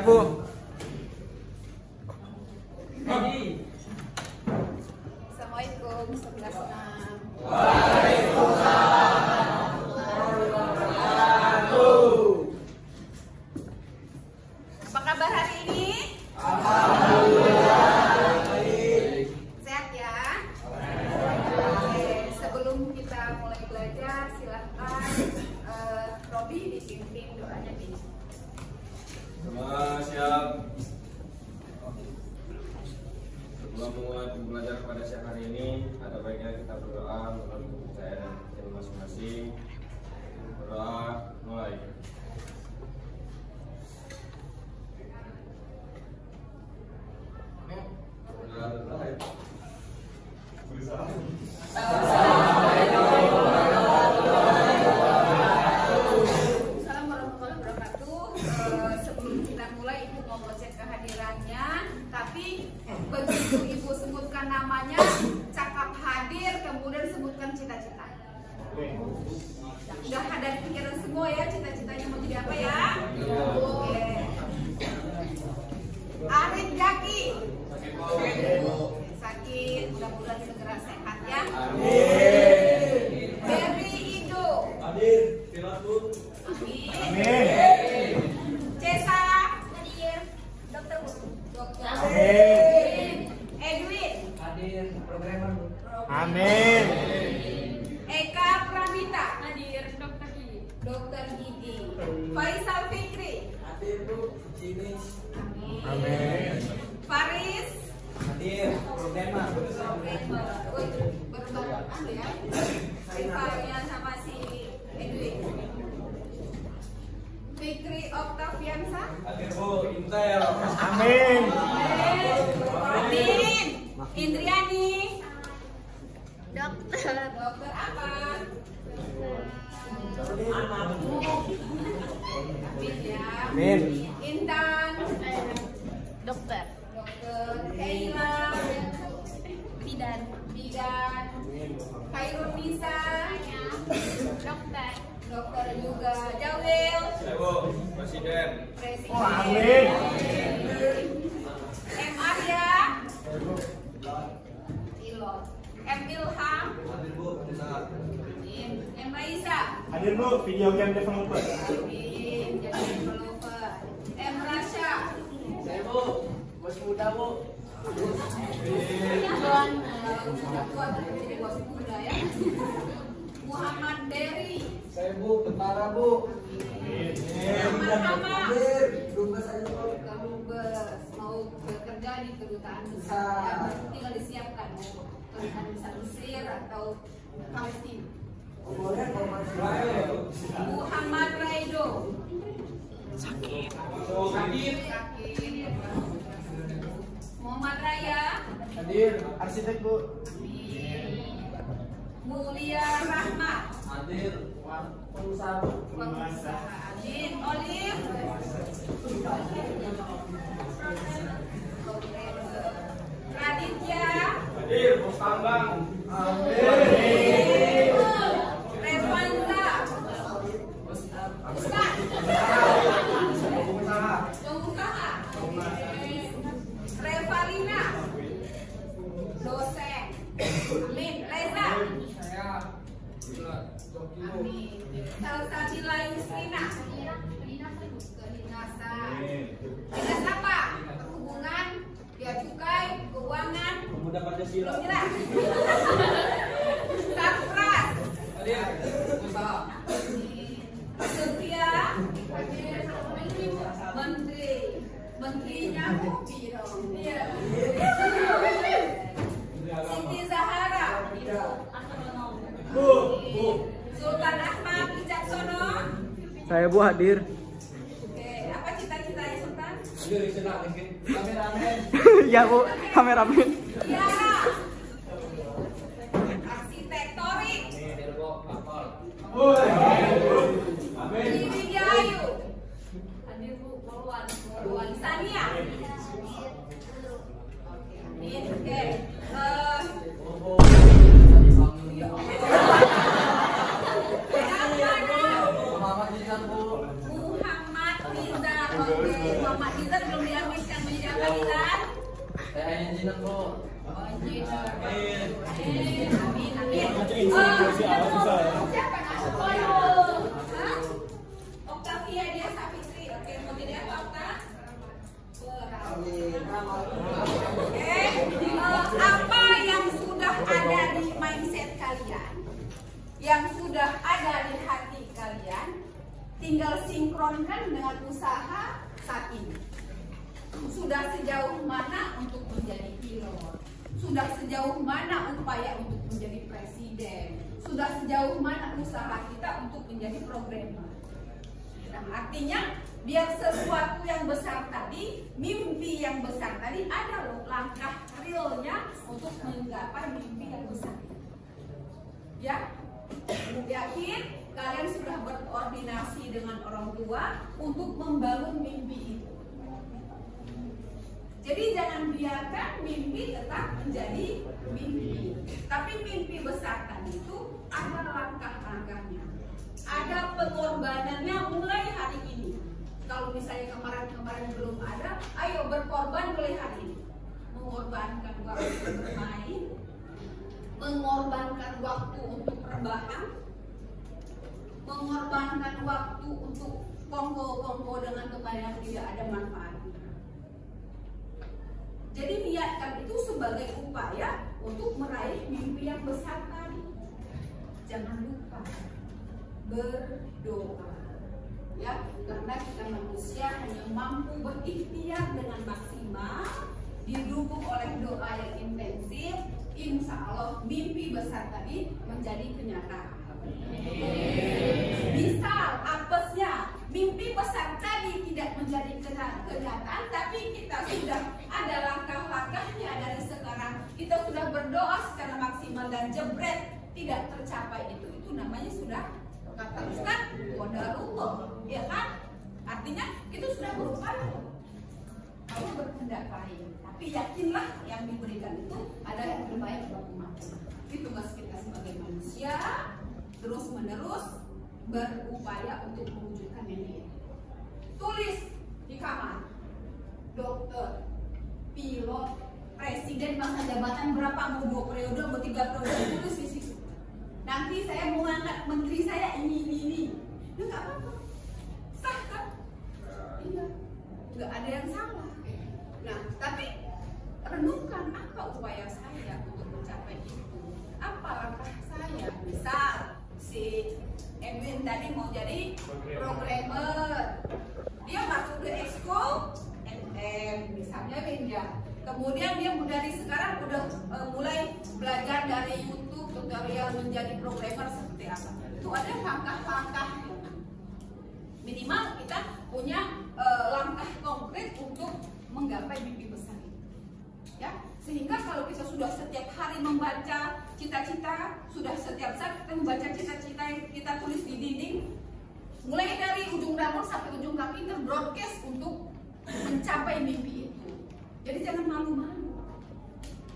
Bu. Assalamualaikum, sebelah senang. Apa kabar hari ini? Sehat ya? Oke, sebelum kita mulai belajar, silahkan Robi dipimpin doanya nih. Siap. Sebelum memulai pembelajaran pada siang hari ini, ada baiknya kita berdoa menurut kepercayaan dan masing-masing. Berdoa mulai. Assalamualaikum warahmatullahi wabarakatuh. Sebelum kita mulai, Ibu mau ngecek kehadirannya. Tapi begitu Ibu sebutkan namanya, cakap hadir, kemudian sebutkan cita-cita. Sudah ada di pikiran semua ya, cita-citanya mau jadi apa ya? Oke. Arif Jaki. Sakit, mudah-mudahan segera sehat ya. Berry Ido. Hadir, silakan. Amin. Cesa. Hadir. Dokter. Edwin. Hadir, programmer. Amin. Eka Pramita. Hadir. Dokter Gigi. Faisal Fikri. Hadir, Bu. Sini. Amin. Faris. Hadir, programmer. Berbantu ya. Rivalnya sama si Edwin. Fikri Oktaviansa. Hadir, Bu. Intel. Amin. Amin. Indriani. Dokter. Dokter apa? Amin ya. Amin. Intan. Dokter. Dokter Keila. Bidan. Bidan. Khairul Nisa. Dokter. Dokter juga. Jawil. Saya, Bu. Presiden. Presiden. Amin. M. Arya. Ilot. M. Ilham. Hadir, Bu. Bisa. M. Raisa. Hadir Bu, video game developer. Amin. Jadi developer. M. Rasya. Saya, Bu. Bos muda, Bu. Jadi bos muda ya. Muhammad Dery. Saya, Bu. Tentara, Bu. Sama-sama. Dubes aja, Bu. Dubes mau bekerja di kedutaan besar. Ya, tinggal disiapkan mau kedutaan besar Mesir atau Palestina. Muhammad Raido. Sakit. Muhammad Raya. Hadir, arsitek Bu. Mulia Rahmat. Hadir. Pengusaha. Pengusaha. Amin. Olive. Raditya. Hadir. Bos tambang. Amin. Revanza. Ustaz. Pengusaha. Revalina. Dosen. Amin. Reza. Amin. Salsabila Yusrina. Kedinasan. Dinas apa? Perhubungan, bea cukai, keuangan. Pemuda Pancasila. Belum jelas. Safras. Hadir. Usaha. Sofia. Menterinya Bobi dong. Iya. Siti Zahara. Bu. Sultan Ahmad Wicaksono. Saya Bu hadir. Oke, apa cita-citanya Sultan? Hadir, senang. Kameramen. Ya Bu, kameramen. Tiara. Arsitek Torik. Amin. Widya Ayu. Hadir Bu, Poluan Sania. Amin. Oke. Muhammad Rizal. Oke, Muhammad Lizar belum dihabiskan menjadi apa Lizar? Saya hanya jinak kok. Oh jinak. Amin. Siapa nama Koyo? Hah? Octavia dia Sapitri. Oke, mau jadi apa Okta? Apa yang sudah ada di mindset kalian, yang sudah ada di hati kalian, tinggal sinkronkan dengan usaha saat ini. Sudah sejauh mana untuk menjadi pilot? Sudah sejauh mana upaya untuk menjadi presiden? Sudah sejauh mana usaha kita untuk menjadi programmer? Nah, artinya biar sesuatu yang besar tadi, mimpi yang besar tadi, ada loh langkah realnya untuk menggapai mimpi yang besar. Ya, yakin kalian sudah berkoordinasi dengan orang tua untuk membangun mimpi itu. Jadi jangan biarkan mimpi tetap menjadi mimpi. Tapi mimpi besar tadi itu ada langkah-langkahnya, ada pengorbanannya mulai hari ini. Kalau misalnya kemarin belum ada, ayo berkorban mulai hari ini. Mengorbankan waktu bermain, mengorbankan waktu untuk rebahan, mengorbankan waktu untuk kongko-kongko dengan tempat yang tidak ada manfaatnya. Jadi niatkan itu sebagai upaya untuk meraih mimpi yang besar tadi. Jangan lupa berdoa. Ya, karena kita manusia hanya mampu berikhtiar dengan maksimal, didukung oleh doa yang intensif, insya Allah mimpi besar tadi menjadi kenyataan. Misal apesnya mimpi besar tadi tidak menjadi kenyataan, tapi kita sudah ada langkah-langkahnya dari sekarang. Kita sudah berdoa secara maksimal dan jebret tidak tercapai itu namanya sudah kata Ustaz qadarullah, ya kan? Artinya kita sudah berupaya. Allah berkehendak baik, tapi yakinlah yang diberikan itu ada yang terbaik buat umat. Itu tugas kita sebagai manusia, terus menerus berupaya untuk mewujudkan ini. Tulis di kamar, dokter, pilot, presiden, masa jabatan berapa, mau 2 periode, mau 3 periode, tulis di situ. Nanti saya mau ngangkat menteri saya ini. Ya nggak apa-apa, sah kan? Iya, nggak ada yang salah. Nah, tapi renungkan apa upaya saya untuk mencapai itu. Apa langkah saya? Misal si Edwin tadi mau jadi programmer, dia masuk ke ekskul MM misalnya Ninja. Kemudian dia dari sekarang udah mulai belajar dari YouTube tutorial menjadi programmer seperti apa. Itu ada langkah-langkah. Minimal kita punya langkah konkret untuk menggapai mimpi besar ini. Ya, sehingga kalau kita sudah setiap hari membaca cita-cita, sudah setiap saat kita membaca cita-cita yang kita tulis di dinding, mulai dari ujung dapur sampai ujung kaki terbroadcast untuk mencapai mimpi itu. Jadi jangan malu-malu,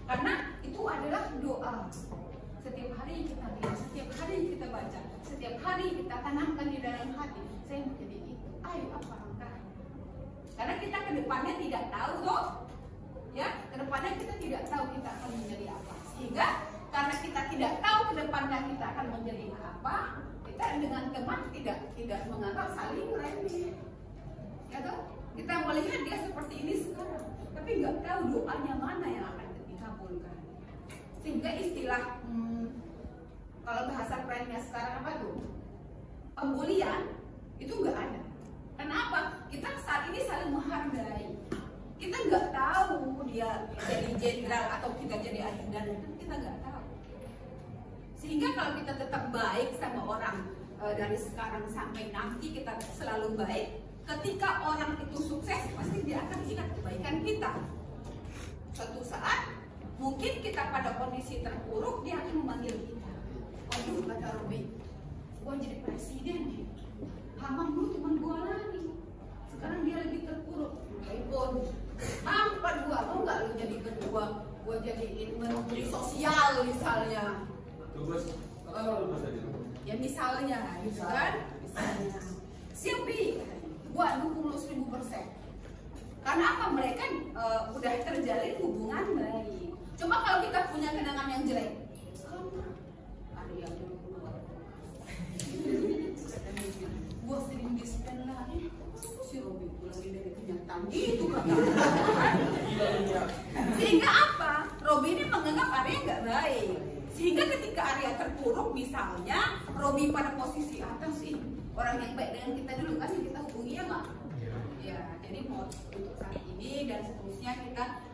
karena itu adalah doa. Setiap hari kita lihat, setiap hari kita baca, setiap hari kita tanamkan di dalam hati. Saya mau jadi itu. Ayo apa langkah? Karena kita kedepannya tidak tahu toh. Ya, kedepannya kita tidak tahu kita akan menjadi apa. Sehingga karena kita tidak tahu kedepannya kita akan menjadi apa, kita dengan teman tidak menganggap saling remeh. Ya toh? Kita melihat dia seperti ini sekarang, tapi nggak tahu doanya mana yang akan dikabulkan. Sehingga istilah kalau bahasa kerennya sekarang apa tuh? Pembulian itu nggak ada. Kenapa? Kita saat ini saling menghargai. Kita nggak tahu dia jadi jenderal atau kita jadi ajudan, kita nggak tahu. Sehingga kalau kita tetap baik sama orang dari sekarang sampai nanti kita selalu baik, ketika orang itu sukses pasti dia akan ingat kebaikan kita. Suatu saat mungkin kita pada kondisi terpuruk, dia akan memanggil kita. Waduh, kata Robi, gua jadi presiden nih. Hamam dulu teman gua lagi. Sekarang dia lagi terpuruk. Baikpun, hampan gua, mau nggak lu jadi ketua? Gua jadiin menteri sosial misalnya. Ya misalnya, gitu kan? Misalnya. Siap bi, gua dukung lu 1000%. Karena apa? Mereka udah terjalin hubungan baik. Coba kalau kita punya kenangan yang jelek, ada yang gua sering dispen lah, si Robi pulang dari kenyataan gitu kan. Sehingga apa? Robi ini menganggap Arya nggak baik. Sehingga ketika Arya terpuruk, misalnya Robi pada posisi atas sih, orang yang baik dengan kita dulu kan yang kita hubungi ya nggak? Ya, jadi mau untuk saat ini dan seterusnya kita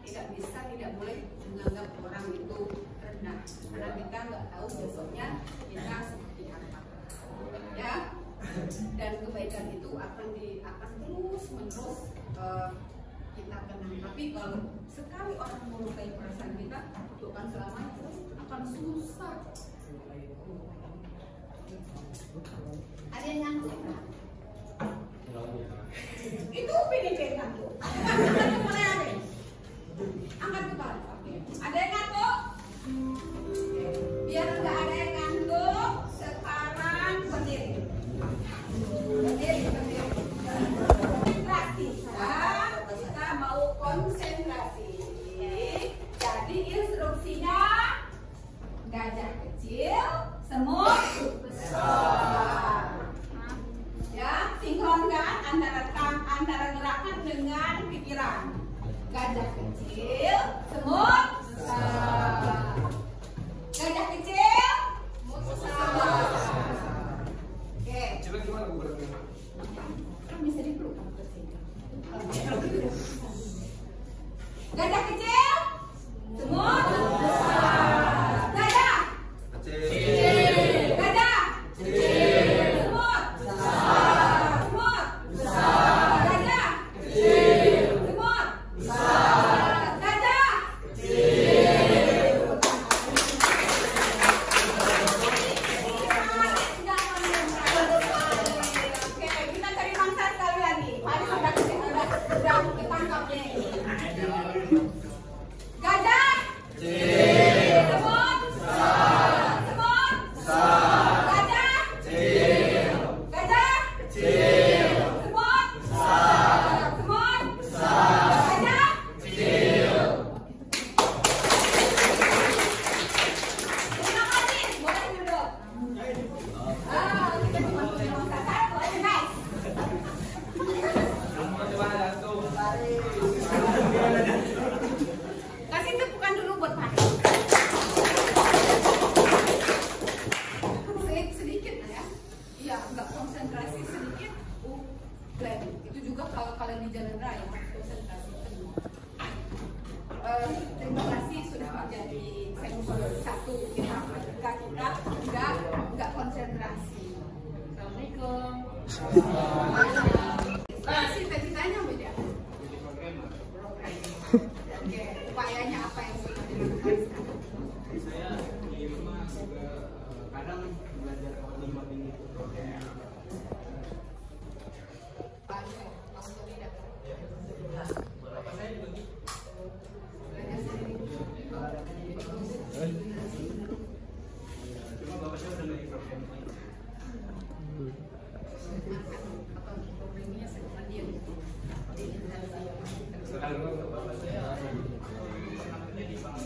tidak boleh menganggap orang itu rendah, karena kita nggak tahu besoknya kita seperti apa. Ya, dan kebaikan itu akan terus menerus kita kenang. Tapi kalau sekali orang melukai perasaan kita, itu akan selamanya akan susah. Ada yang ngantuk nggak? Itu PDP ngantuk. Mulai ada. Angkat kepala. Oke. Ada yang ngantuk? Biar nggak ada yang ngantuk, sekarang berdiri. Konsentrasi. Kita mau konsentrasi. Jadi instruksinya gajah kecil, semut besar. Ya, sinkronkan antara gerakan dengan pikiran. Gajah kecil, semut besar. Gajah kecil, semut besar. Oke. Coba gimana gue berarti? Kan bisa dipeluk ke sini. Gajah kecil, semut besar. Gajah kecil. Gajah kecil. Semut besar. Semut besar. Gajah kecil. Semut besar. Gajah kecil. Oke, kita cari mangsa sekali lagi. Hari sudah ketangkap nih. Gajah kecil. Semut besar. Semut besar. Gajah kecil. Gajah kecil. Semut besar. Semut besar. Gajah kecil. Terima kasih. Boleh duduk. Kita cuma punya mangsa satu aja, guys. Coba langsung. Kasih tepukan dulu buat Pak. Sedikit ya. Iya, nggak konsentrasi sedikit. Plan. Itu juga kalau kalian di jalan raya harus konsentrasi penuh. Terima kasih sudah menjadi sampel satu kita ketika kita nggak konsentrasi. Assalamualaikum. Cita-citanya beda. Oke, upayanya apa yang sudah dilakukan sekarang? Saya di rumah juga kadang belajar coding itu. Banyak, kamu tidak. Bapak saya juga gitu. Belajar sendiri. Cuma bapak saya udah ngerti program ini. Apa problemnya sama dia? Sekarang bapak saya anaknya di bank.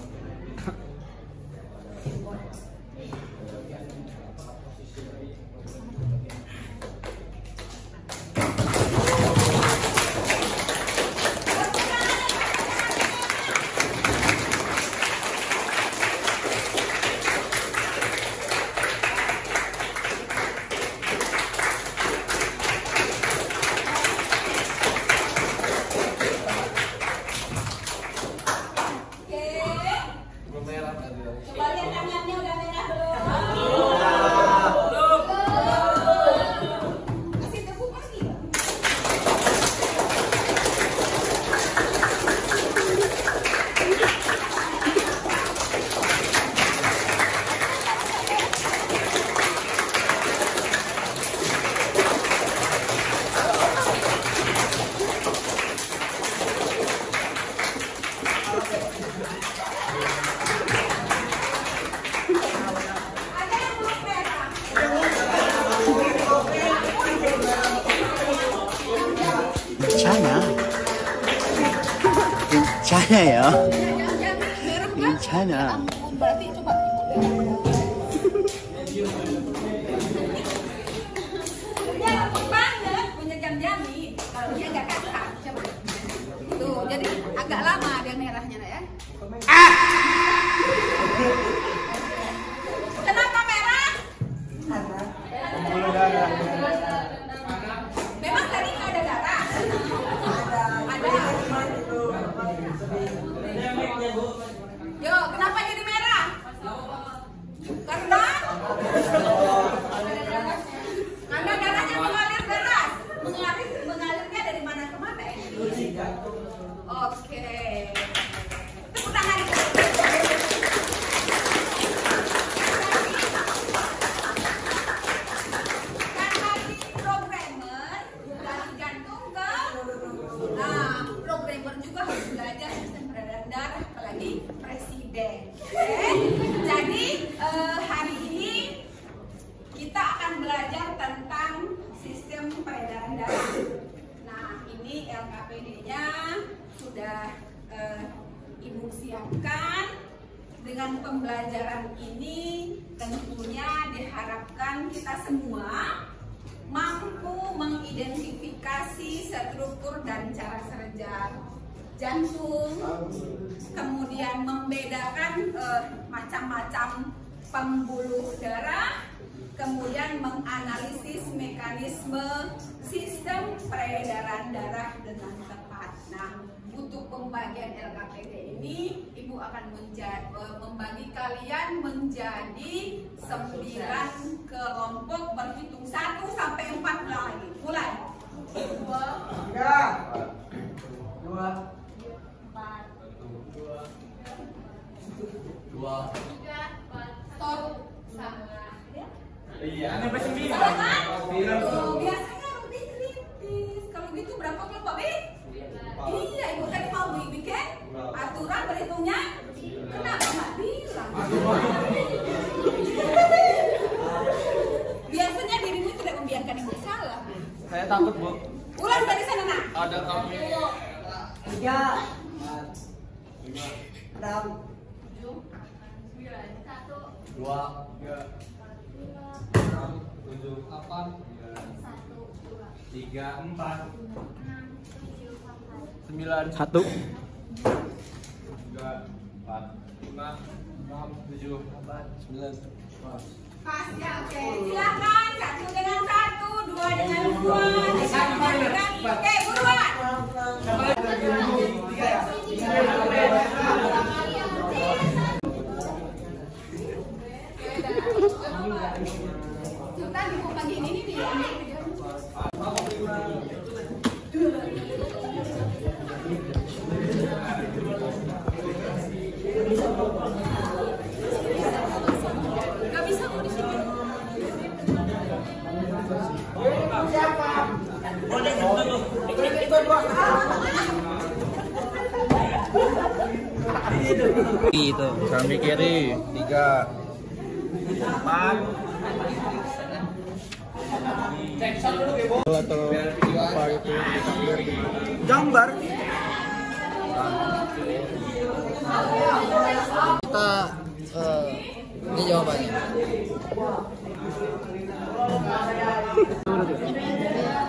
괜찮아요. Ya, jangan merah kan? 괜찮아. Ampun, berarti coba dia empuk banget, punya jam-jami. Kalau dia agak kasar, coba. Tuh, jadi agak lama dia merahnya ya. Kenapa merah? Pembuluh darah. Memang tadi nggak ada darah? Ada. Yo, kenapa jadi merah? Karena darahnya mengalir deras. Mengalirnya dari mana ke mana ini? Oke. Tepuk tangan. Karena di programmer dari jantung ke programmer juga harus belajar sistem peredaran darah, apalagi presiden. Oke. Jadi hari ini kita akan belajar tentang sistem peredaran darah. Nah, ini LKPD-nya sudah Ibu siapkan. Dengan pembelajaran ini tentunya diharapkan kita semua mampu mengidentifikasi struktur dan cara kerja jantung, kemudian membedakan macam-macam pembuluh darah, kemudian menganalisis mekanisme sistem peredaran darah dengan tepat. Nah, untuk pembagian LKPD ini, Ibu akan membagi kalian menjadi 9 kelompok berhitung 1 sampai 4 lagi. Mulai. 2, 3, 4, stop. Iya. Sampai 9. Biasanya lebih kritis. Kalau gitu berapa kelompok, Bi? Iya, Ibu tadi mau bikin aturan berhitungnya. Kenapa nggak bilang? Biasanya dirimu tidak membiarkan Ibu salah. Saya takut, Bu. Ulang dari sana, nak. Ada kamu. 3, 6, 2, 7, 8, 3, 4, 9, 1. 3, 4, 5, 6, 7, 9. Pas ya, oke. Silakan 1 dengan 1, 2 dengan 2, 3 dengan 3. Oke, buruan. Sultan Ibu pagi ini nih ya. Gak bisa kok di sini. Itu. Kami kiri. 3, 4. Atau apa itu? Gambar. Kita ini jawabannya.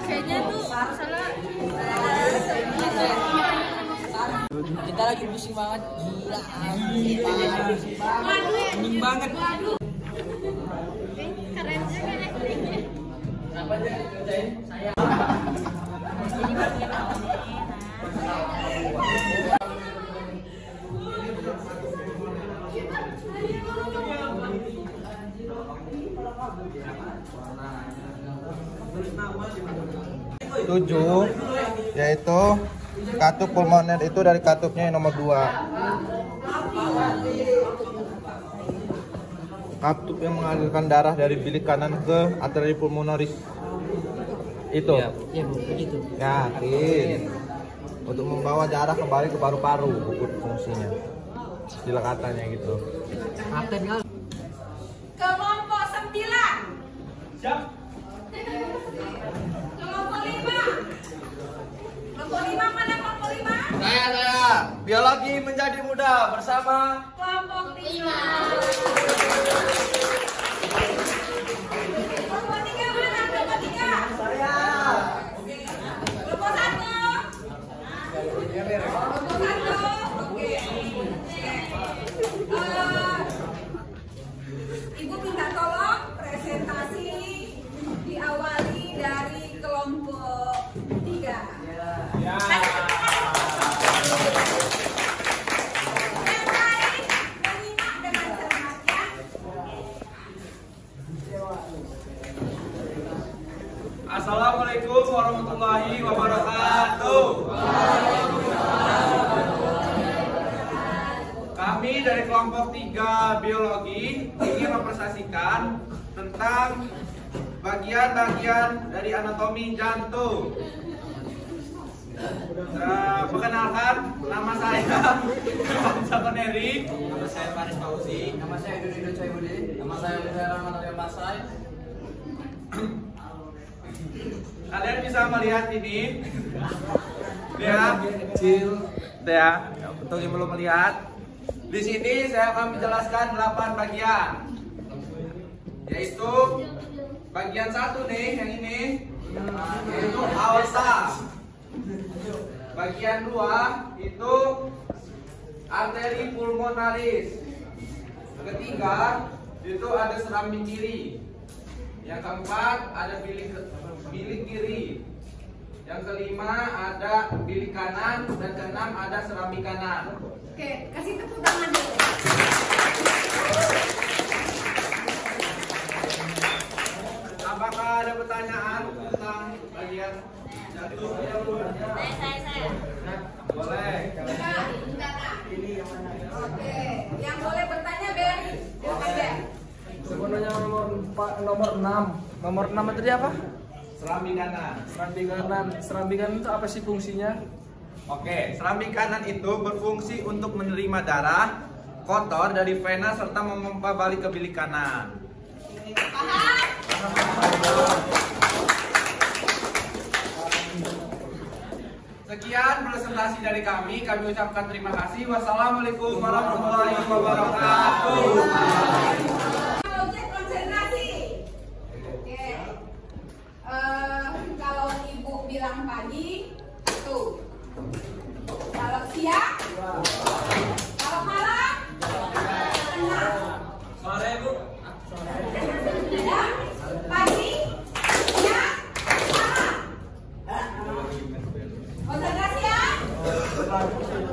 Kayaknya tuh salah. Kita lagi pusing banget. Gila. Dingin banget. Keren juga actingnya. Kenapa aja kerjain saya? Jadi bagian awalnya enak. 7, yaitu katup pulmoner itu dari katupnya yang nomor 2. Katup yang mengalirkan darah dari bilik kanan ke arteri pulmonaris. Itu. Iya, Bu, begitu. Yakin. Untuk membawa darah kembali ke paru-paru, bukan fungsinya. Istilah katanya gitu. Kapten kan? Kelompok 9. Siap. Kelompok 5. Kelompok 5 mana kelompok 5? Saya. biologi menjadi mudah bersama Kelompok 5. Kelompok 3 mana? Kelompok 3. Saya. Oke. Kelompok 1. Kelompok 1. Oke. Ibu minta tolong presentasi diawali dari kelompok 3. Ya. Assalamualaikum warahmatullahi wabarakatuh. Kami dari kelompok 3 biologi ingin mempresentasikan tentang bagian-bagian dari anatomi jantung. Perkenalkan, nama saya Sakoneri. Nama saya Faris Fauzi. Nama saya Edo Coybudi. Nama saya Rahman Al-Masai. Kalian bisa melihat ini, ya, kecil, ya, untuk yang belum melihat. Di sini saya akan menjelaskan 8 bagian, yaitu bagian 1 nih, yang ini, yaitu aorta. Bagian 2 itu arteri pulmonaris. Ketiga itu ada serambi kiri. Yang keempat ada bilik kiri. Yang kelima ada bilik kanan, dan keenam ada serambi kanan. Oke, kasih tepuk tangan dulu. Apakah ada pertanyaan tentang bagian jantung? Saya. Boleh. Enggak. Oke, yang boleh bertanya Berry. Silakan Ber. Sebenarnya nomor 6. Nomor 6 tadi apa? Serambi kanan. Serambi kanan. Serambi kanan itu apa sih fungsinya? Oke, serambi kanan itu berfungsi untuk menerima darah kotor dari vena serta memompa balik ke bilik kanan. Paham? Sekian presentasi dari kami ucapkan terima kasih. Wassalamualaikum warahmatullahi wabarakatuh. Objek konsentrasi. Oke. Kalau ibu bilang pagi, tuh. Kalau siang, kalau malam, enam. Sore, Bu. Ya, pagi, siang, malam. Konsentrasi ya.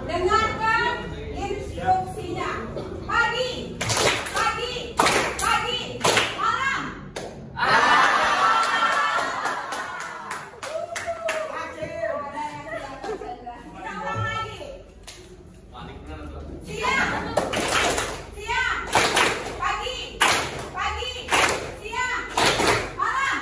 Dengarkan instruksinya. Pagi, malam. Kita ulang lagi. Siang, pagi, siang, malam.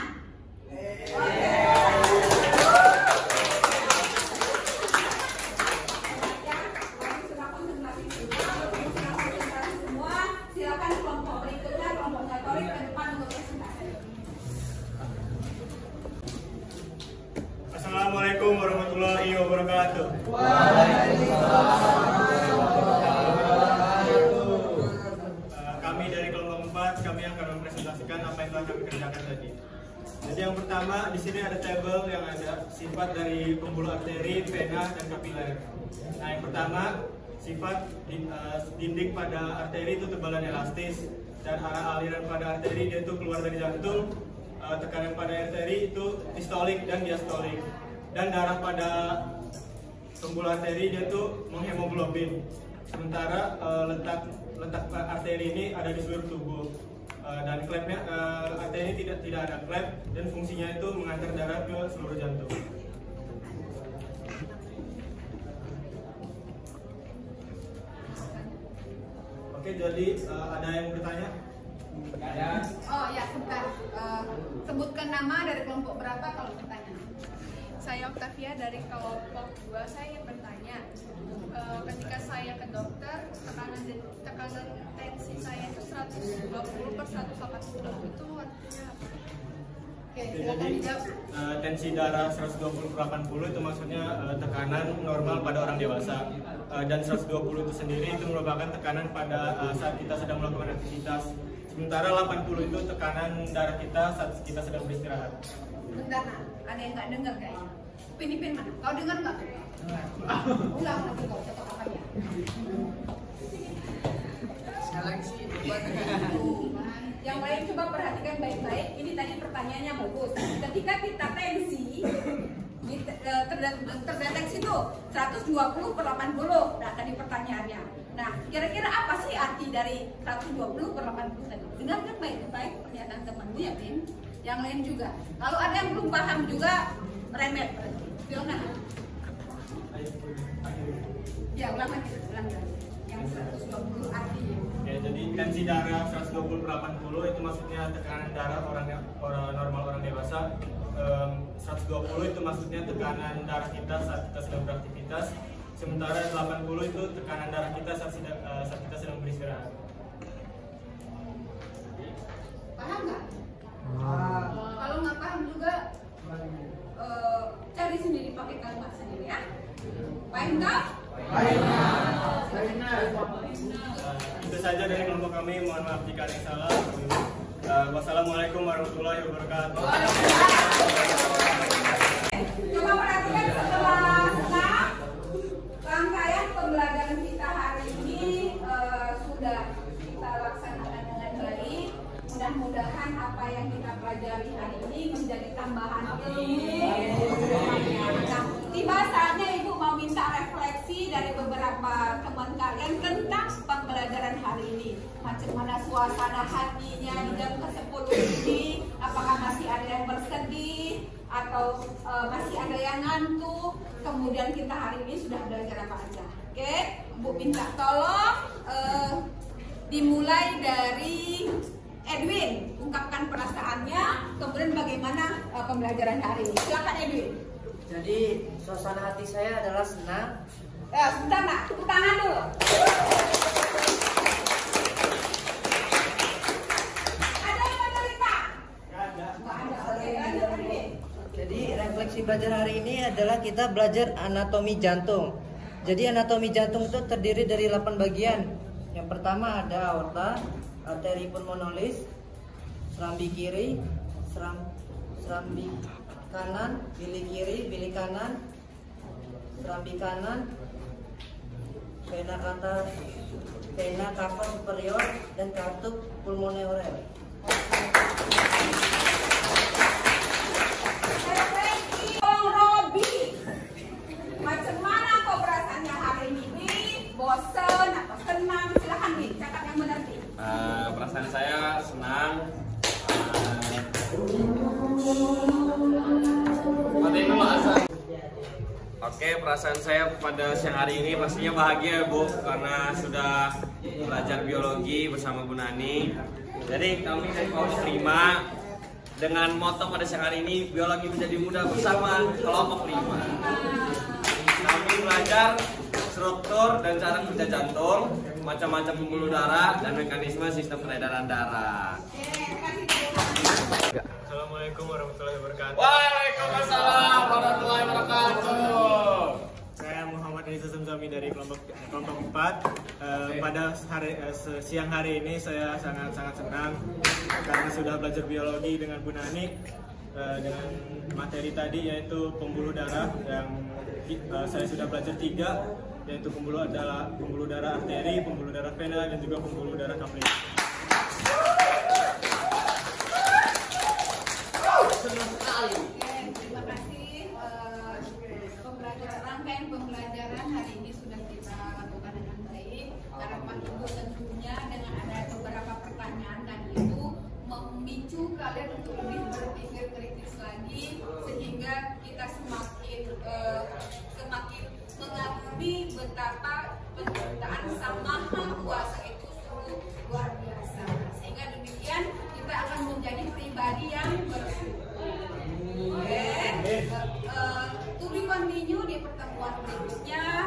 Sudah konsentrasi semua. Silakan kelompok berikutnya, kelompok motorik ke depan untuk presentasi. Assalamualaikum warahmatullahi wabarakatuh. Kami dari kelompok 4, kami akan mempresentasikan apa yang telah kami kerjakan tadi. Jadi yang pertama, di sini ada tabel yang ada sifat dari pembuluh arteri, vena, dan kapiler. Nah, yang pertama, sifat dinding pada arteri itu tebalan elastis, dan arah aliran pada arteri dia itu keluar dari jantung. Tekanan pada arteri itu distolik dan diastolik, dan darah pada pembuluh arteri dia itu menghemoglobin. Sementara letak arteri ini ada di seluruh tubuh, dan klepnya arteri tidak ada klep, dan fungsinya itu mengantar darah ke seluruh jantung. Oke, jadi ada yang bertanya? Oh ya, sebentar. Sebutkan nama dari kelompok berapa kalau bertanya. Saya Octavia dari kelompok 2. Saya ingin bertanya, ketika saya ke dokter, tekanan tensi saya itu 120/180, itu artinya apa? Oke, Jadi silakan dijawab. tensi darah 120/80 itu maksudnya tekanan normal pada orang dewasa. Dan 120 itu sendiri itu merupakan tekanan pada saat kita sedang melakukan aktivitas. Sementara 80 itu tekanan darah kita saat kita sedang beristirahat. Bentar, nah. Ada yang nggak dengar kayaknya. Pin mana? Kau dengar nggak? Ulang lagi kau cakap apa ya? Seleksi. Yang lain coba perhatikan baik-baik. Ini tadi pertanyaannya bagus. Ketika kita tensi, terdeteksi itu 120/80. Nah, tadi pertanyaannya. Nah, kira-kira apa sih arti dari 120/80 tadi? Dengarkan baik-baik pernyataan temanmu ya, Pin. Yang lain juga. Kalau ada yang belum paham juga, remet. Silakan. Ya, ulang lagi. Yang 120 artinya. Ya, jadi tensi darah 120/80 itu maksudnya tekanan darah orang normal orang dewasa. 120 itu maksudnya tekanan darah kita saat kita sedang beraktivitas. Sementara 80 itu tekanan darah kita saat kita sedang beristirahat. Paham nggak? Kalau nggak paham juga cari sendiri pakai kalimat sendiri ya. Paham nggak? Itu saja dari kelompok kami. Mohon maaf jika ada yang salah. Wassalamualaikum warahmatullahi wabarakatuh. Coba perhatikan setelah rangkaian pembelajaran kita hari ini sudah kita laksanakan dengan baik. Mudah-mudahan apa yang kita pelajari hari ini menjadi tambahan ilmu. Nah, tiba saatnya Ibu mau minta refleksi dari beberapa teman kalian tentang pembelajaran hari ini. Macam mana suasana hatinya di jam ke-10 ini? Apakah masih ada yang bersedih atau masih ada yang ngantuk? Kemudian kita hari ini sudah belajar apa aja? Oke, Bu minta tolong dimulai dari Edwin, ungkapkan perasaannya, kemudian bagaimana pembelajaran hari ini. Silakan Edwin. Jadi suasana hati saya adalah senang. Sebentar nak, tepuk tangan dulu. Ada yang mau cerita? Nggak ada. Oke, lanjut Edwin. Jadi refleksi belajar hari ini adalah kita belajar anatomi jantung. Jadi anatomi jantung itu terdiri dari 8 bagian. Yang pertama ada aorta, arteri pulmonalis, serambi kiri, serambi kanan, bilik kiri, bilik kanan, serambi kanan, vena cava superior, dan katup pulmoneurel. Bang Robi, macam mana kau perasaannya hari ini? Bosan atau senang? Silahkan nih, cakap yang benar nih. Perasaan saya senang. Oke, perasaan saya pada siang hari ini pastinya bahagia Bu, karena sudah belajar biologi bersama Bu Nani. Jadi kami dari kelompok 5 dengan moto pada siang hari ini, biologi menjadi mudah bersama kelompok 5. Kami belajar struktur dan cara kerja jantung, macam-macam pembuluh darah, dan mekanisme sistem peredaran darah. Assalamualaikum warahmatullahi wabarakatuh. Waalaikumsalam warahmatullahi wabarakatuh. Saya Muhammad Riza Zamzami dari kelompok 4. Pada siang hari ini saya sangat senang karena sudah belajar biologi dengan Bu Nani dengan materi tadi, yaitu pembuluh darah yang saya sudah belajar 3, yaitu pembuluh darah arteri, pembuluh darah vena, dan juga pembuluh darah kapil. Terima kasih. Rangkaian pembelajaran hari ini sudah kita lakukan dengan baik. Harapan Ibu tentunya dengan ada beberapa pertanyaan tadi itu memicu kalian untuk lebih berpikir kritis lagi, sehingga kita semakin mengagumi betapa penciptaan Sang Maha Kuasa itu sungguh luar biasa. Sehingga demikian kita akan menjadi pribadi yang bersyukur. To be continue di pertemuan berikutnya.